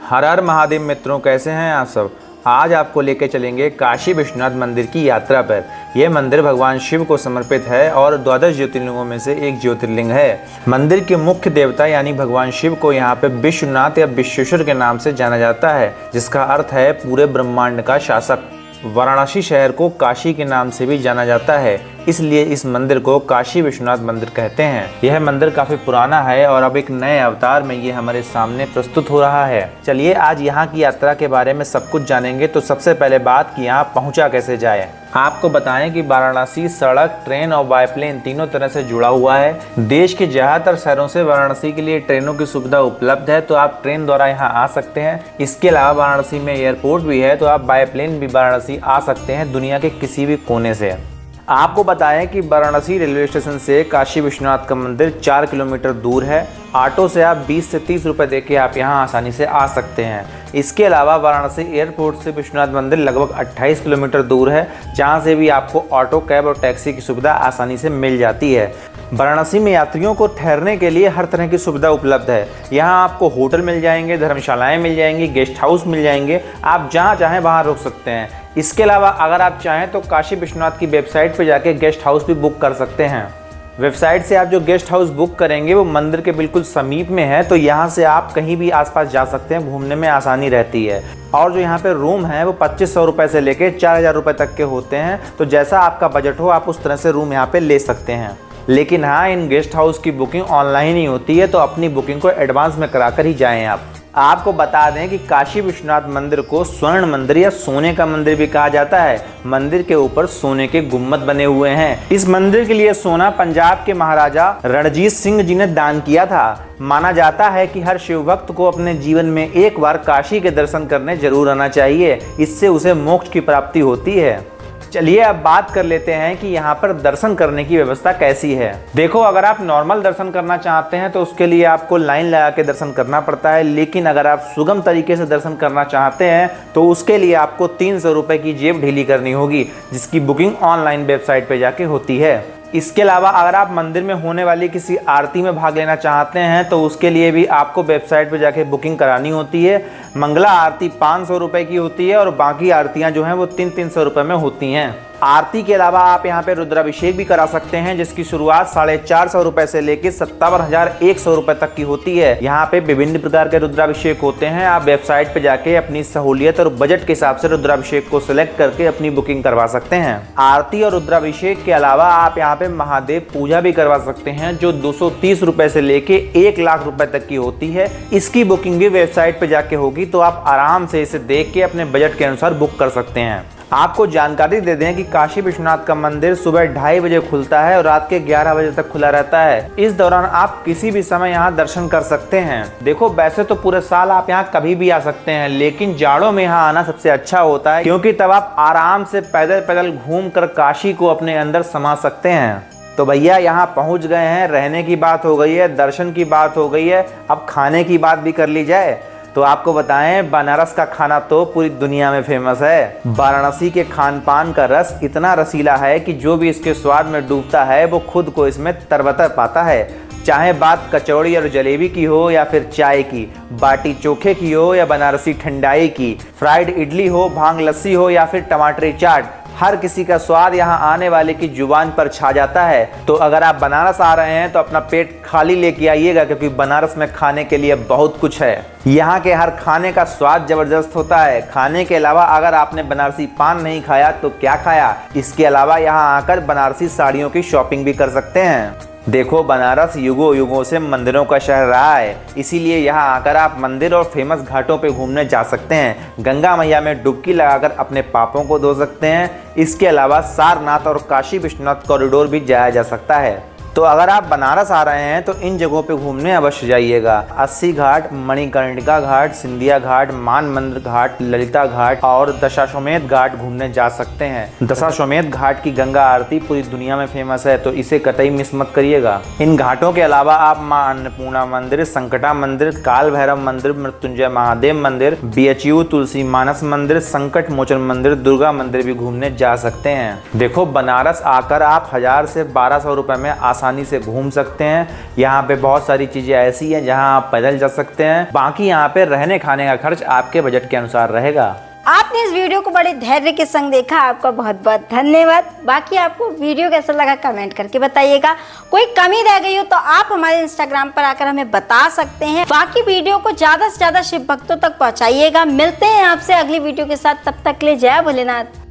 हर हर महादेव मित्रों, कैसे हैं आप सब। आज आपको लेकर चलेंगे काशी विश्वनाथ मंदिर की यात्रा पर। यह मंदिर भगवान शिव को समर्पित है और 12 ज्योतिर्लिंगों में से एक ज्योतिर्लिंग है। मंदिर के मुख्य देवता यानी भगवान शिव को यहाँ पे विश्वनाथ या विश्वेश्वर के नाम से जाना जाता है, जिसका अर्थ है पूरे ब्रह्मांड का शासक। वाराणसी शहर को काशी के नाम से भी जाना जाता है, इसलिए इस मंदिर को काशी विश्वनाथ मंदिर कहते हैं। यह मंदिर काफी पुराना है और अब एक नए अवतार में ये हमारे सामने प्रस्तुत हो रहा है। चलिए आज यहाँ की यात्रा के बारे में सब कुछ जानेंगे। तो सबसे पहले बात कि यहाँ पहुँचा कैसे जाए। आपको बताएं कि वाराणसी सड़क, ट्रेन और बाईप्लेन तीनों तरह से जुड़ा हुआ है। देश के ज्यादातर शहरों से वाराणसी के लिए ट्रेनों की सुविधा उपलब्ध है, तो आप ट्रेन द्वारा यहाँ आ सकते हैं। इसके अलावा वाराणसी में एयरपोर्ट भी है, तो आप बाईप्लेन भी वाराणसी आ सकते हैं दुनिया के किसी भी कोने से। आपको बताएं कि वाराणसी रेलवे स्टेशन से काशी विश्वनाथ का मंदिर 4 किलोमीटर दूर है। ऑटो से आप 20 से 30 रुपए देके आप यहाँ आसानी से आ सकते हैं। इसके अलावा वाराणसी एयरपोर्ट से विश्वनाथ मंदिर लगभग 28 किलोमीटर दूर है, जहाँ से भी आपको ऑटो, कैब और टैक्सी की सुविधा आसानी से मिल जाती है। वाराणसी में यात्रियों को ठहरने के लिए हर तरह की सुविधा उपलब्ध है। यहाँ आपको होटल मिल जाएंगे, धर्मशालाएं मिल जाएंगी, गेस्ट हाउस मिल जाएंगे। आप जहाँ चाहें वहाँ रुक सकते हैं। इसके अलावा अगर आप चाहें तो काशी विश्वनाथ की वेबसाइट पर जाके गेस्ट हाउस भी बुक कर सकते हैं। वेबसाइट से आप जो गेस्ट हाउस बुक करेंगे वो मंदिर के बिल्कुल समीप में है, तो यहाँ से आप कहीं भी आसपास जा सकते हैं, घूमने में आसानी रहती है। और जो यहाँ पे रूम है वो 2500 रुपये से लेके 4000 रुपये तक के होते हैं, तो जैसा आपका बजट हो आप उस तरह से रूम यहाँ पे ले सकते हैं। लेकिन हाँ, इन गेस्ट हाउस की बुकिंग ऑनलाइन ही होती है, तो अपनी बुकिंग को एडवांस में करा कर ही जाएँ आप। आपको बता दें कि काशी विश्वनाथ मंदिर को स्वर्ण मंदिर या सोने का मंदिर भी कहा जाता है। मंदिर के ऊपर सोने के गुम्बद बने हुए हैं। इस मंदिर के लिए सोना पंजाब के महाराजा रणजीत सिंह जी ने दान किया था। माना जाता है कि हर शिव भक्त को अपने जीवन में एक बार काशी के दर्शन करने जरूर आना चाहिए, इससे उसे मोक्ष की प्राप्ति होती है। चलिए अब बात कर लेते हैं कि यहाँ पर दर्शन करने की व्यवस्था कैसी है। देखो, अगर आप नॉर्मल दर्शन करना चाहते हैं तो उसके लिए आपको लाइन लगा के दर्शन करना पड़ता है, लेकिन अगर आप सुगम तरीके से दर्शन करना चाहते हैं तो उसके लिए आपको 300 रुपये की जेब ढीली करनी होगी, जिसकी बुकिंग ऑनलाइन वेबसाइट पे जाके होती है। इसके अलावा अगर आप मंदिर में होने वाली किसी आरती में भाग लेना चाहते हैं तो उसके लिए भी आपको वेबसाइट पर जाके बुकिंग करानी होती है। मंगला आरती 500 रुपये की होती है और बाकी आरतियां जो हैं वो 300 रुपये में होती हैं। आरती के अलावा आप यहाँ पे रुद्राभिषेक भी करा सकते हैं, जिसकी शुरुआत 450 रुपये से लेकर 57,100 रुपये तक की होती है। यहाँ पे विभिन्न प्रकार के रुद्राभिषेक होते हैं। आप वेबसाइट पे जाके अपनी सहूलियत और बजट के हिसाब से रुद्राभिषेक को सिलेक्ट करके अपनी बुकिंग करवा सकते हैं। आरती और रुद्राभिषेक के अलावा आप यहाँ पे महादेव पूजा भी करवा सकते हैं, जो 230 रुपये से लेके 1 लाख रुपए तक की होती है। इसकी बुकिंग भी वेबसाइट पे जाके होगी, तो आप आराम से इसे देख के अपने बजट के अनुसार बुक कर सकते हैं। आपको जानकारी दे दें कि काशी विश्वनाथ का मंदिर सुबह 2:30 बजे खुलता है और रात के 11 बजे तक खुला रहता है। इस दौरान आप किसी भी समय यहाँ दर्शन कर सकते हैं। देखो, वैसे तो पूरे साल आप यहाँ कभी भी आ सकते हैं, लेकिन जाड़ों में यहाँ आना सबसे अच्छा होता है, क्योंकि तब आप आराम से पैदल पैदल घूम कर काशी को अपने अंदर समा सकते हैं। तो भैया यहाँ पहुँच गए हैं, रहने की बात हो गई है, दर्शन की बात हो गई है, अब खाने की बात भी कर ली जाए। तो आपको बताएं, बनारस का खाना तो पूरी दुनिया में फेमस है। वाराणसी के खान पान का रस इतना रसीला है कि जो भी इसके स्वाद में डूबता है वो खुद को इसमें तरबतर पाता है। चाहे बात कचौड़ी और जलेबी की हो या फिर चाय की, बाटी चोखे की हो या बनारसी ठंडाई की, फ्राइड इडली हो, भांग लस्सी हो या फिर टमाटरी चाट, हर किसी का स्वाद यहाँ आने वाले की जुबान पर छा जाता है। तो अगर आप बनारस आ रहे हैं तो अपना पेट खाली लेके आइएगा, क्योंकि बनारस में खाने के लिए बहुत कुछ है। यहाँ के हर खाने का स्वाद जबरदस्त होता है। खाने के अलावा अगर आपने बनारसी पान नहीं खाया तो क्या खाया। इसके अलावा यहाँ आकर बनारसी साड़ियों की शॉपिंग भी कर सकते हैं। देखो, बनारस युगों युगों से मंदिरों का शहर रहा है, इसीलिए यहाँ आकर आप मंदिर और फेमस घाटों पे घूमने जा सकते हैं। गंगा मैया में डुबकी लगाकर अपने पापों को धो सकते हैं। इसके अलावा सारनाथ और काशी विश्वनाथ कॉरिडोर भी जाया जा सकता है। तो अगर आप बनारस आ रहे हैं तो इन जगहों पे घूमने अवश्य जाइएगा। 80 घाट, मणिकर्णिका घाट, सिंधिया घाट, मान मंदिर घाट, ललिता घाट और दशाश्वमेध घाट घूमने जा सकते हैं। दशाश्वमेध घाट की गंगा आरती पूरी दुनिया में फेमस है, तो इसे कतई मिस मत करिएगा। इन घाटों के अलावा आप मां अन्नपूर्णा मंदिर, संकटा मंदिर, काल भैरव मंदिर, मृत्युंजय महादेव मंदिर, BHU तुलसी मानस मंदिर, संकट मोचन मंदिर, दुर्गा मंदिर भी घूमने जा सकते हैं। देखो, बनारस आकर आप 1000 से 1200 रुपए में आसानी आसानी से घूम सकते हैं। यहाँ पे बहुत सारी चीज़ें ऐसी हैं जहाँ आप पैदल जा सकते हैं। बाकी यहाँ पे रहने खाने का खर्च आपके बजट के अनुसार रहेगा। आपने इस वीडियो को बड़े धैर्य के संग देखा, आपका बहुत बहुत धन्यवाद। बाकी आपको वीडियो कैसा लगा कमेंट करके बताइएगा। कोई कमी रह गई हो तो आप हमारे इंस्टाग्राम पर आकर हमें बता सकते हैं। बाकी वीडियो को ज़्यादा से ज़्यादा शिव भक्तों तक पहुंचाइएगा। मिलते हैं आपसे अगली वीडियो के साथ, तब तक के लिए जय भोलेनाथ।